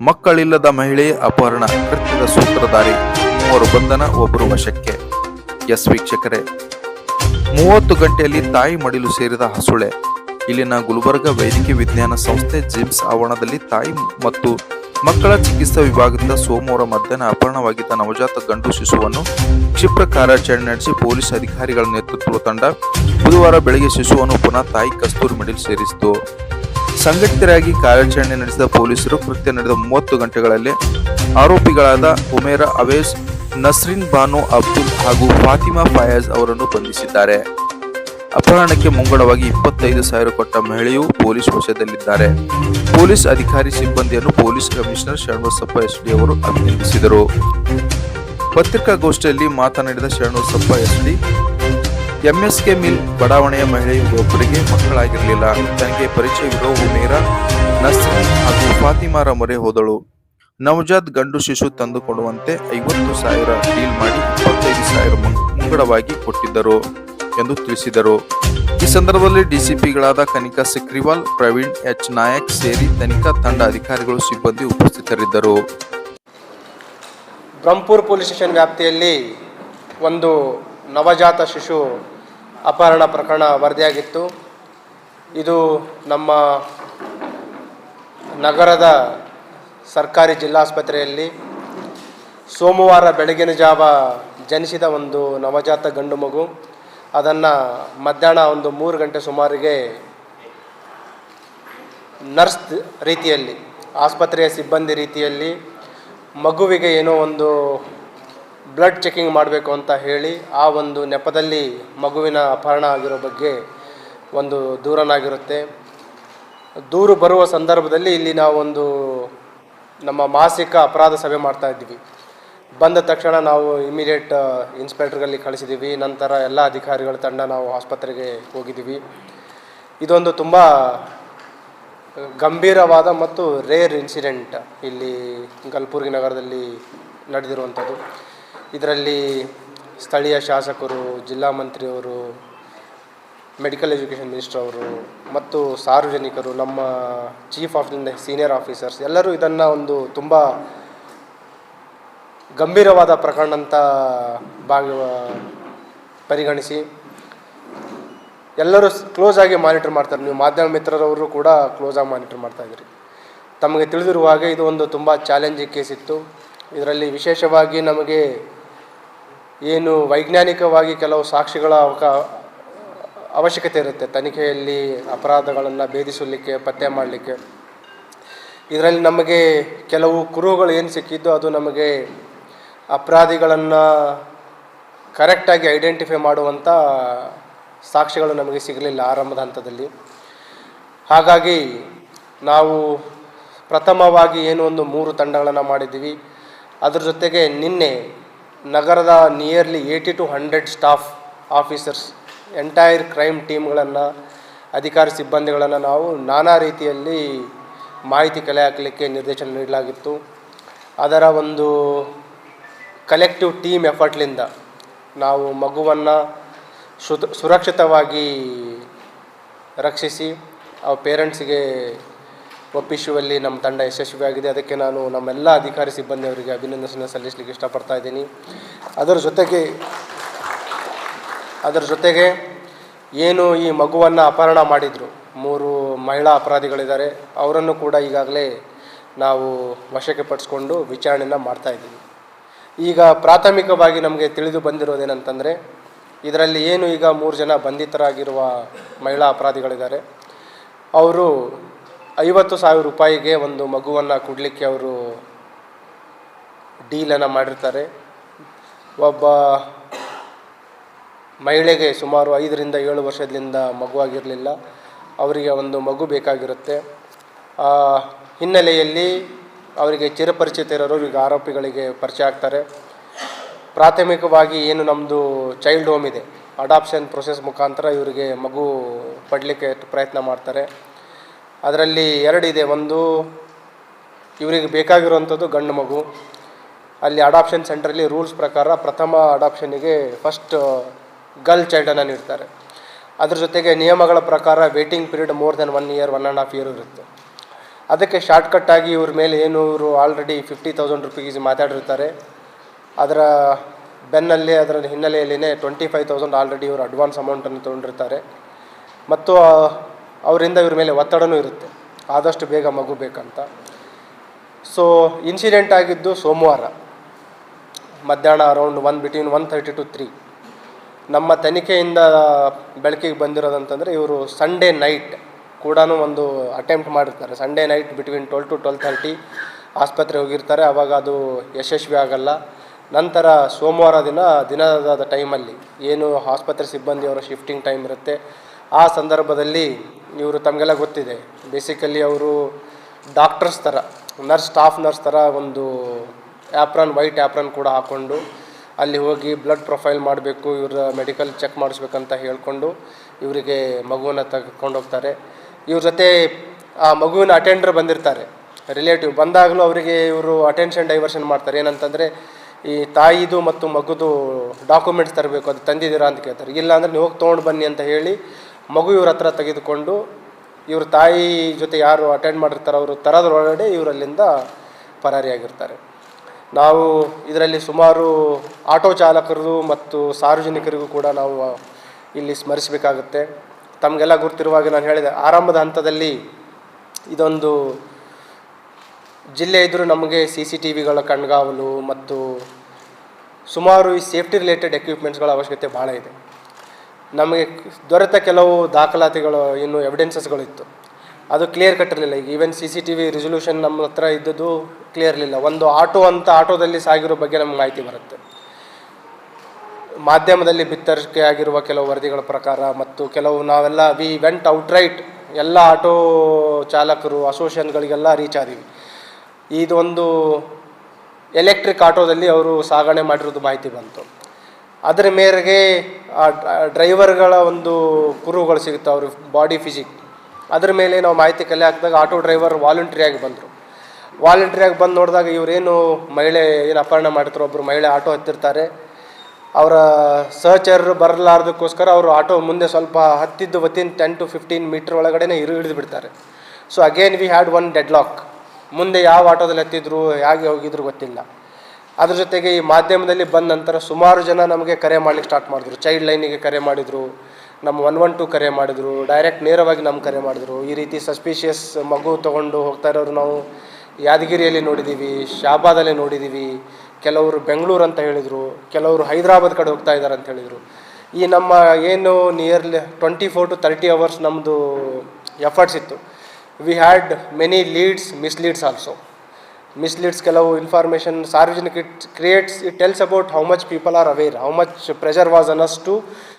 ಮಕ್ಕಳಿಲ್ಲದ ಮಹಿಳೆ ಅಪಹರಣ ಕೃತ್ಯದ ಸೂತ್ರಧಾರಿ, 3 ಬಂಧನ, 1 ವಶಕ್ಕೆ. ಎಸ್ ವೀಕ್ಷಕರೇ, 30 ಗಂಟೆಯಲ್ಲಿ ತಾಯಿ ಮಡಿಲು ಸೇರಿದ ಹಸುಳೆ. ಇಲ್ಲಿನ ಗುಲ್ಬರ್ಗ ವೈದ್ಯಕೀಯ ವಿಜ್ಞಾನ ಸಂಸ್ಥೆ ಜಿಮ್ಸ್ ಆವರಣದಲ್ಲಿ ತಾಯಿ ಮತ್ತು ಮಕ್ಕಳ ಚಿಕಿತ್ಸಾ ವಿಭಾಗದಿಂದ ಸೋಮವಾರ ಮಧ್ಯಾಹ್ನ ಅಪಹರಣವಾಗಿದ್ದ ನವಜಾತ ಗಂಡು ಶಿಶುವನ್ನು ಕ್ಷಿಪ್ರ ಕಾರ್ಯಾಚರಣೆ ನಡೆಸಿ ಪೊಲೀಸ್ ಅಧಿಕಾರಿಗಳ ನೇತೃತ್ವದ ತಂಡ ಬುಧವಾರ ಬೆಳಗ್ಗೆ ಶಿಶುವನ್ನು ಪುನಃ ತಾಯಿ ಕಸ್ತೂರಿ ಮಡಿಲು ಸೇರಿಸಿತು. ಸಂಘಟಿತರಾಗಿ ಕಾರ್ಯಾಚರಣೆ ನಡೆಸಿದ ಪೊಲೀಸರು ಕೃತ್ಯ ನಡೆದ 30 ಗಂಟೆಗಳಲ್ಲಿ ಆರೋಪಿಗಳಾದ ಉಮೇರಾ ಅವೇಜ್, ನಸ್ರಿನ್ ಬಾನು ಅಬ್ದುಲ್ ಹಾಗೂ ಫಾತಿಮಾ ಫಯಾಜ್ ಅವರನ್ನು ಬಂಧಿಸಿದ್ದಾರೆ. ಅಪಹರಣಕ್ಕೆ ಮುಂಗಡವಾಗಿ 25,000 ಕೊಟ್ಟ ಮಹಿಳೆಯು ಪೊಲೀಸ್ ವಶದಲ್ಲಿದ್ದಾರೆ. ಪೊಲೀಸ್ ಅಧಿಕಾರಿ ಸಿಬ್ಬಂದಿಯನ್ನು ಪೊಲೀಸ್ ಕಮಿಷನರ್ ಶರಣಬಸಪ್ಪ ಎಸ್ಡಿ ಅವರು ಅಭಿನಂದಿಸಿದರು. ಪತ್ರಿಕಾಗೋಷ್ಠಿಯಲ್ಲಿ ಮಾತನಾಡಿದ ಶರಣಬಸಪ್ಪ ಎಸ್ಡಿ, ಎಂಎಸ್ಕೆ ಮಿಲ್ ಬಡಾವಣೆಯ ಮಹಿಳೆಯೊಬ್ಬರಿಗೆ ಮಕ್ಕಳಾಗಿರಲಿಲ್ಲ. ತನಗೆ ಪರಿಚಯವಿರುವ ಉಮೇರಾ, ನಸ್ರಿನ್ ಹಾಗೂ ಫಾತಿಮಾರ ಮೊರೆ ಹೋದಳು. ನವಜಾತ್ ಗಂಡು ಶಿಶು ತಂದುಕೊಡುವಂತೆ 50,000 ಡೀಲ್ ಮಾಡಿ 25,000 ಮುಂಗಡವಾಗಿ ಕೊಟ್ಟಿದ್ದರು ಎಂದು ತಿಳಿಸಿದರು. ಈ ಸಂದರ್ಭದಲ್ಲಿ ಡಿಸಿಪಿಗಳಾದ ಕನಿಕಾ ಸಿಕ್ರಿವಾಲ್, ಪ್ರವೀಣ್ ಎಚ್ ನಾಯಕ್ ಸೇರಿ ತನಿಖಾ ತಂಡ ಅಧಿಕಾರಿಗಳು, ಸಿಬ್ಬಂದಿ ಉಪಸ್ಥಿತರಿದ್ದರು. ಬ್ರಹ್ಮಪುರ ಪೊಲೀಸ್ ಸ್ಟೇಷನ್ ವ್ಯಾಪ್ತಿಯಲ್ಲಿ ಒಂದು ನವಜಾತ ಶಿಶು ಅಪಹರಣ ಪ್ರಕರಣ ವರದಿಯಾಗಿತ್ತು. ಇದು ನಮ್ಮ ನಗರದ ಸರ್ಕಾರಿ ಜಿಲ್ಲಾಸ್ಪತ್ರೆಯಲ್ಲಿ ಸೋಮವಾರ ಬೆಳಗಿನ ಜಾವ ಜನಿಸಿದ ಒಂದು ನವಜಾತ ಗಂಡು ಮಗು. ಅದನ್ನು ಮಧ್ಯಾಹ್ನ ಒಂದು 3 ಗಂಟೆ ಸುಮಾರಿಗೆ ನರ್ಸ್ ರೀತಿಯಲ್ಲಿ, ಆಸ್ಪತ್ರೆಯ ಸಿಬ್ಬಂದಿ ರೀತಿಯಲ್ಲಿ ಮಗುವಿಗೆ ಏನೋ ಒಂದು ಬ್ಲಡ್ ಚೆಕಿಂಗ್ ಮಾಡಬೇಕು ಅಂತ ಹೇಳಿ ಆ ಒಂದು ನೆಪದಲ್ಲಿ ಮಗುವಿನ ಅಪಹರಣ ಆಗಿರೋ ಬಗ್ಗೆ ಒಂದು ದೂರನಾಗಿರುತ್ತೆ. ದೂರು ಬರುವ ಸಂದರ್ಭದಲ್ಲಿ ಇಲ್ಲಿ ನಾವು ಒಂದು ನಮ್ಮ ಮಾಸಿಕ ಅಪರಾಧ ಸಭೆ ಮಾಡ್ತಾ ಇದ್ವಿ. ಬಂದ ತಕ್ಷಣ ನಾವು ಇಮಿಡಿಯೇಟ್ ಇನ್ಸ್ಪೆಕ್ಟರ್ಗಳಲ್ಲಿ ಕಳಿಸಿದ್ದೀವಿ. ನಂತರ ಎಲ್ಲ ಅಧಿಕಾರಿಗಳ ತಂಡ ನಾವು ಆಸ್ಪತ್ರೆಗೆ ಹೋಗಿದ್ದೀವಿ. ಇದೊಂದು ತುಂಬ ಗಂಭೀರವಾದ ಮತ್ತು ರೇರ್ ಇನ್ಸಿಡೆಂಟ್ ಇಲ್ಲಿ ಕಲಬುರಗಿ ನಗರದಲ್ಲಿ ನಡೆದಿರುವಂಥದ್ದು. ಇದರಲ್ಲಿ ಸ್ಥಳೀಯ ಶಾಸಕರು, ಜಿಲ್ಲಾ ಮಂತ್ರಿಯವರು, ಮೆಡಿಕಲ್ ಎಜುಕೇಷನ್ ಮಿನಿಸ್ಟರ್ ಅವರು ಮತ್ತು ಸಾರ್ವಜನಿಕರು, ನಮ್ಮ ಚೀಫ್ ಆಫ್ ಸೀನಿಯರ್ ಆಫೀಸರ್ಸ್ ಎಲ್ಲರೂ ಇದನ್ನು ಒಂದು ತುಂಬ ಗಂಭೀರವಾದ ಪ್ರಕರಣ ಅಂತ ಪರಿಗಣಿಸಿ ಎಲ್ಲರೂ ಕ್ಲೋಸ್ ಆಗಿ ಮಾನಿಟರ್ ಮಾಡ್ತಾರೆ. ನೀವು ಮಾಧ್ಯಮ ಮಿತ್ರರವರು ಕೂಡ ಕ್ಲೋಸ್ ಆಗಿ ಮಾನಿಟರ್ ಮಾಡ್ತಾಯಿದ್ರಿ. ತಮಗೆ ತಿಳಿದಿರುವ ಹಾಗೆ ಇದು ಒಂದು ತುಂಬ ಚಾಲೆಂಜಿಂಗ್ ಕೇಸ್ ಇತ್ತು. ಇದರಲ್ಲಿ ವಿಶೇಷವಾಗಿ ನಮಗೆ ಏನು ವೈಜ್ಞಾನಿಕವಾಗಿ ಕೆಲವು ಸಾಕ್ಷಿಗಳ ಅವಶ್ಯಕತೆ ಇರುತ್ತೆ ತನಿಖೆಯಲ್ಲಿ, ಅಪರಾಧಗಳನ್ನು ಭೇದಿಸಲಿಕ್ಕೆ, ಪತ್ತೆ ಮಾಡಲಿಕ್ಕೆ. ಇದರಲ್ಲಿ ನಮಗೆ ಕೆಲವು ಕುರುಹುಗಳು ಏನು ಸಿಕ್ಕಿದ್ದು ಅದು ನಮಗೆ ಅಪರಾಧಿಗಳನ್ನು ಕರೆಕ್ಟಾಗಿ ಐಡೆಂಟಿಫೈ ಮಾಡುವಂಥ ಸಾಕ್ಷಿಗಳು ನಮಗೆ ಸಿಗಲಿಲ್ಲ ಆರಂಭದ ಹಂತದಲ್ಲಿ. ಹಾಗಾಗಿ ನಾವು ಪ್ರಥಮವಾಗಿ ಏನು ಒಂದು 3 ತಂಡಗಳನ್ನು ಮಾಡಿದ್ದೀವಿ. ಅದ್ರ ಜೊತೆಗೆ ನಿನ್ನೆ ನಗರದ nearly 80 to 100 staff officers, entire crime ಟೀಮ್ಗಳನ್ನು, ಅಧಿಕಾರಿ ಸಿಬ್ಬಂದಿಗಳನ್ನು ನಾವು ನಾನಾ ರೀತಿಯಲ್ಲಿ ಮಾಹಿತಿ ಕಲೆ ಹಾಕಲಿಕ್ಕೆ ನಿರ್ದೇಶನ ನೀಡಲಾಗಿತ್ತು. ಅದರ ಒಂದು ಕಲೆಕ್ಟಿವ್ ಟೀಮ್ ಎಫರ್ಟ್ಲಿಂದ ನಾವು ಮಗುವನ್ನು ಸುರಕ್ಷಿತವಾಗಿ ರಕ್ಷಿಸಿ ಆ ಪೇರೆಂಟ್ಸಿಗೆ ಒಪ್ಪಿಸುವಲ್ಲಿ ನಮ್ಮ ತಂಡ ಯಶಸ್ವಿಯಾಗಿದೆ. ಅದಕ್ಕೆ ನಾನು ನಮ್ಮೆಲ್ಲ ಅಧಿಕಾರಿ ಸಿಬ್ಬಂದಿಯವರಿಗೆ ಅಭಿನಂದನೆ ಸಲ್ಲಿಸಲಿಕ್ಕೆ ಇಷ್ಟಪಡ್ತಾ ಇದ್ದೀನಿ. ಅದರ ಜೊತೆಗೆ ಏನು ಈ ಮಗುವನ್ನು ಅಪಹರಣ ಮಾಡಿದರು 3 ಮಹಿಳಾ ಅಪರಾಧಿಗಳಿದ್ದಾರೆ, ಅವರನ್ನು ಕೂಡ ಈಗಾಗಲೇ ನಾವು ವಶಕ್ಕೆ ಪಡಿಸ್ಕೊಂಡು ವಿಚಾರಣೆಯನ್ನು ಮಾಡ್ತಾಯಿದ್ದೀವಿ. ಈಗ ಪ್ರಾಥಮಿಕವಾಗಿ ನಮಗೆ ತಿಳಿದು ಬಂದಿರೋದೇನಂತಂದರೆ, ಇದರಲ್ಲಿ ಏನು ಈಗ 3 ಜನ ಬಂಧಿತರಾಗಿರುವ ಮಹಿಳಾ ಅಪರಾಧಿಗಳಿದ್ದಾರೆ, ಅವರು 50,000 ರೂಪಾಯಿಗೆ ಒಂದು ಮಗುವನ್ನು ಕೊಡಲಿಕ್ಕೆ ಅವರು ಡೀಲನ್ನು ಮಾಡಿರ್ತಾರೆ. ಒಬ್ಬ ಮಹಿಳೆಗೆ ಸುಮಾರು 5 ರಿಂದ 7 ವರ್ಷದಿಂದ ಮಗುವಾಗಿರಲಿಲ್ಲ, ಅವರಿಗೆ ಒಂದು ಮಗು ಬೇಕಾಗಿರುತ್ತೆ. ಆ ಹಿನ್ನೆಲೆಯಲ್ಲಿ ಅವರಿಗೆ ಚಿರಪರಿಚಿತ ಇರೋರು ಈಗ ಆರೋಪಿಗಳಿಗೆ ಪರಿಚಯ ಆಗ್ತಾರೆ. ಪ್ರಾಥಮಿಕವಾಗಿ ಏನು ನಮ್ಮದು ಚೈಲ್ಡ್ ಹೋಮ್ ಇದೆ, ಅಡಾಪ್ಷನ್ ಪ್ರೊಸೆಸ್ ಮುಖಾಂತರ ಇವರಿಗೆ ಮಗು ಪಡಲಿಕ್ಕೆ ಪ್ರಯತ್ನ ಮಾಡ್ತಾರೆ. ಅದರಲ್ಲಿ 2 ಇದೆ. ಒಂದು ಇವರಿಗೆ ಬೇಕಾಗಿರುವಂಥದ್ದು ಗಂಡು ಮಗು. ಅಲ್ಲಿ ಅಡಾಪ್ಷನ್ ಸೆಂಟ್ರಲ್ಲಿ ರೂಲ್ಸ್ ಪ್ರಕಾರ ಪ್ರಥಮ ಅಡಾಪ್ಷನಿಗೆ ಫಸ್ಟ್ ಗರ್ಲ್ ಚೈಲ್ಡನ್ನು ನೀಡ್ತಾರೆ. ಅದ್ರ ಜೊತೆಗೆ ನಿಯಮಗಳ ಪ್ರಕಾರ waiting period more than 1 year, 1.5 year ಇರುತ್ತೆ. ಅದಕ್ಕೆ ಶಾರ್ಟ್ಕಟ್ಟಾಗಿ ಇವ್ರ ಮೇಲೆ ಏನು ಇವರು ಆಲ್ರೆಡಿ 50,000 ರುಪೀಸ್ ಮಾತಾಡಿರ್ತಾರೆ, ಅದರ ಬೆನ್ನಲ್ಲಿ ಅದರ ಹಿನ್ನೆಲೆಯಲ್ಲಿನೇ 25,000 ಆಲ್ರೆಡಿ ಇವರು ಅಡ್ವಾನ್ಸ್ ಅಮೌಂಟನ್ನು ತೊಗೊಂಡಿರ್ತಾರೆ. ಮತ್ತು ಅವರಿಂದ ಇವ್ರ ಮೇಲೆ ಒತ್ತಡನೂ ಇರುತ್ತೆ, ಆದಷ್ಟು ಬೇಗ ಮಗು ಬೇಕಂತ. ಸೊ ಇನ್ಸಿಡೆಂಟ್ ಆಗಿದ್ದು ಸೋಮವಾರ ಮಧ್ಯಾಹ್ನ ಅರೌಂಡ್ 1:30 to 3. ನಮ್ಮ ತನಿಖೆಯಿಂದ ಬೆಳಕಿಗೆ ಬಂದಿರೋದಂತಂದರೆ ಇವರು ಸಂಡೇ ನೈಟ್ ಕೂಡ ಒಂದು ಅಟೆಂಪ್ಟ್ ಮಾಡಿರ್ತಾರೆ. ಸಂಡೇ ನೈಟ್ ಬಿಟ್ವೀನ್ 12 to 12:30 ಆಸ್ಪತ್ರೆ ಹೋಗಿರ್ತಾರೆ. ಆವಾಗ ಅದು ಯಶಸ್ವಿ ಆಗಲ್ಲ. ನಂತರ ಸೋಮವಾರ ದಿನದ ಟೈಮಲ್ಲಿ ಏನು ಆಸ್ಪತ್ರೆ ಸಿಬ್ಬಂದಿಯವರ ಶಿಫ್ಟಿಂಗ್ ಟೈಮ್ ಇರುತ್ತೆ, ಆ ಸಂದರ್ಭದಲ್ಲಿ ಇವರು ತಮಗೆಲ್ಲ ಗೊತ್ತಿದೆ, ಬೇಸಿಕಲಿ ಅವರು ಡಾಕ್ಟರ್ಸ್ ಥರ ಸ್ಟಾಫ್ ನರ್ಸ್ ಥರ ಒಂದು ವೈಟ್ ಆ್ಯಪ್ರನ್ ಕೂಡ ಹಾಕ್ಕೊಂಡು ಅಲ್ಲಿ ಹೋಗಿ ಬ್ಲಡ್ ಪ್ರೊಫೈಲ್ ಮಾಡಬೇಕು, ಇವ್ರ ಮೆಡಿಕಲ್ ಚೆಕ್ ಮಾಡಿಸ್ಬೇಕಂತ ಹೇಳ್ಕೊಂಡು ಇವರಿಗೆ ಮಗುವನ್ನು ತೆಗೆದುಕೊಂಡು ಹೋಗ್ತಾರೆ. ಇವ್ರ ಜೊತೆ ಆ ಮಗುವಿನ ಅಟೆಂಡರ್ ಬಂದಿರ್ತಾರೆ, ರಿಲೇಟಿವ್ ಬಂದಾಗಲೂ ಅವರಿಗೆ ಇವರು ಅಟೆನ್ಷನ್ ಡೈವರ್ಷನ್ ಮಾಡ್ತಾರೆ. ಏನಂತಂದರೆ ಈ ತಾಯಿದು ಮತ್ತು ಮಗುದು ಡಾಕ್ಯುಮೆಂಟ್ಸ್ ತರಬೇಕು, ಅದು ತಂದಿದ್ದೀರಾ ಅಂತ ಕೇಳ್ತಾರೆ. ಇಲ್ಲ ಅಂದರೆ ನೀವು ಹೋಗಿ ತೊಗೊಂಡು ಬನ್ನಿ ಅಂತ ಹೇಳಿ ಮಗು ಇವ್ರ ಹತ್ರ ತೆಗೆದುಕೊಂಡು ಇವ್ರ ತಾಯಿ ಜೊತೆ ಯಾರು ಅಟೆಂಡ್ ಮಾಡಿರ್ತಾರೆ ಅವರು ತರದ್ರೊಳಗಡೆ ಇವರಲ್ಲಿಂದ ಪರಾರಿಯಾಗಿರ್ತಾರೆ. ನಾವು ಇದರಲ್ಲಿ ಸುಮಾರು ಆಟೋ ಚಾಲಕರು ಮತ್ತು ಸಾರ್ವಜನಿಕರಿಗೂ ಕೂಡ ನಾವು ಇಲ್ಲಿ ಸ್ಮರಿಸಬೇಕಾಗುತ್ತೆ. ತಮಗೆಲ್ಲ ಗೊತ್ತಿರುವಾಗ ನಾನು ಹೇಳಿದೆ, ಆರಂಭದ ಹಂತದಲ್ಲಿ ಇದೊಂದು ಜಿಲ್ಲೆ ಇದ್ದರೂ ನಮಗೆ CCTVಗಳ ಕಣ್ಗಾವಲು ಮತ್ತು ಸುಮಾರು ಈ ಸೇಫ್ಟಿ ರಿಲೇಟೆಡ್ ಎಕ್ವಿಪ್ಮೆಂಟ್ಸ್ಗಳ ಅವಶ್ಯಕತೆ ಭಾಳ ಇದೆ. ನಮಗೆ ದೊರೆತ ಕೆಲವು ದಾಖಲಾತಿಗಳು, ಇನ್ನು ಎವಿಡೆನ್ಸಸ್ಗಳಿತ್ತು, ಅದು ಕ್ಲಿಯರ್ ಕಟ್ ಇರಲಿಲ್ಲ. ಈಗ ಈವನ್ CCTV ರೆಸೊಲ್ಯೂಷನ್ ನಮ್ಮ ಹತ್ರ ಇದ್ದದ್ದು ಕ್ಲಿಯರ್ ಇರಲಿಲ್ಲ. ಒಂದು ಆಟೋದಲ್ಲಿ ಸಾಗಿರೋ ಬಗ್ಗೆ ನಮ್ಗೆ ಮಾಹಿತಿ ಬರುತ್ತೆ. ಮಾಧ್ಯಮದಲ್ಲಿ ಬಿತ್ತರಿಕೆ ಆಗಿರುವ ಕೆಲವು ವರದಿಗಳ ಪ್ರಕಾರ ಮತ್ತು ಕೆಲವು ನಾವೆಲ್ಲ ವೆಂಟ್ ಔಟ್ರೈಟ್ ಎಲ್ಲ ಆಟೋ ಚಾಲಕರು ಅಸೋಸಿಯೇಷನ್ಗಳಿಗೆಲ್ಲ ರೀಚ್ ಆದೀವಿ. ಇದೊಂದು ಎಲೆಕ್ಟ್ರಿಕ್ ಆಟೋದಲ್ಲಿ ಅವರು ಸಾಗಣೆ ಮಾಡಿರೋದು ಮಾಹಿತಿ ಬಂತು. ಅದರ ಮೇರೆಗೆ ಆ ಡ್ರೈವರ್ಗಳ ಒಂದು ಕುರುಹುಗಳು ಸಿಗುತ್ತೆ, ಅವ್ರ ಬಾಡಿ ಫಿಸಿಕ್. ಅದ್ರ ಮೇಲೆ ನಾವು ಮಾಹಿತಿ ಕಲೆ ಹಾಕಿದಾಗ ಆಟೋ ಡ್ರೈವರ್ ವಾಲಂಟ್ರಿಯಾಗಿ ಬಂದರು. ವಾಲಂಟ್ರಿಯಾಗಿ ಬಂದು ನೋಡಿದಾಗ ಇವರೇನು ಮಹಿಳೆ ಏನು ಅಪಹರಣ ಮಾಡಿದ್ರು, ಒಬ್ಬರು ಮಹಿಳೆ ಆಟೋ ಹತ್ತಿರ್ತಾರೆ. ಅವರ ಸಹಚರ್ ಬರಲಾರ್ದಕ್ಕೋಸ್ಕರ ಅವರು ಆಟೋ ಮುಂದೆ ಸ್ವಲ್ಪ ಹತ್ತಿದ್ದು ವಿತಿನ್ 10 to 15 ಮೀಟರ್ ಒಳಗಡೆ ಹಿಡಿದು ಬಿಡ್ತಾರೆ. So again we had one dead lock. ಮುಂದೆ ಯಾವ ಆಟೋದಲ್ಲಿ ಹತ್ತಿದ್ರು, ಹೇಗೆ ಹೋಗಿದ್ರು ಗೊತ್ತಿಲ್ಲ. ಅದ್ರ ಜೊತೆಗೆ ಈ ಮಾಧ್ಯಮದಲ್ಲಿ ಬಂದ ನಂತರ ಸುಮಾರು ಜನ ನಮಗೆ ಕರೆ ಮಾಡಲಿಕ್ಕೆ ಸ್ಟಾರ್ಟ್ ಮಾಡಿದ್ರು. ಚೈಲ್ಡ್ ಲೈನಿಗೆ ಕರೆ ಮಾಡಿದರು, ನಮ್ಮ 112 ಕರೆ ಮಾಡಿದರು, ಡೈರೆಕ್ಟ್ ನೇರವಾಗಿ ನಮ್ಗೆ ಕರೆ ಮಾಡಿದರು. ಈ ರೀತಿ ಸಸ್ಪಿಷಿಯಸ್ ಮಗು ತೊಗೊಂಡು ಹೋಗ್ತಾ ಇರೋರು ನಾವು ಯಾದಗಿರಿಯಲ್ಲಿ ನೋಡಿದ್ದೀವಿ, ಶಾಬಾದಲ್ಲಿ ನೋಡಿದ್ದೀವಿ, ಕೆಲವರು ಬೆಂಗಳೂರು ಅಂತ ಹೇಳಿದರು, ಕೆಲವರು ಹೈದರಾಬಾದ್ ಕಡೆ ಹೋಗ್ತಾ ಇದ್ದಾರೆ ಅಂತ ಹೇಳಿದರು. ಈ ನಮ್ಮ ಏನು ನಿಯರ್ಲಿ 24 to 30 hours ನಮ್ಮದು ಎಫರ್ಟ್ಸ್ ಇತ್ತು. We had many leads, misleads also. Misleads ಕೆಲವು ಇನ್ಫಾರ್ಮೇಷನ್ ಸಾರ್ವಜನಿಕ it tells about how much people are aware, how much pressure was on us to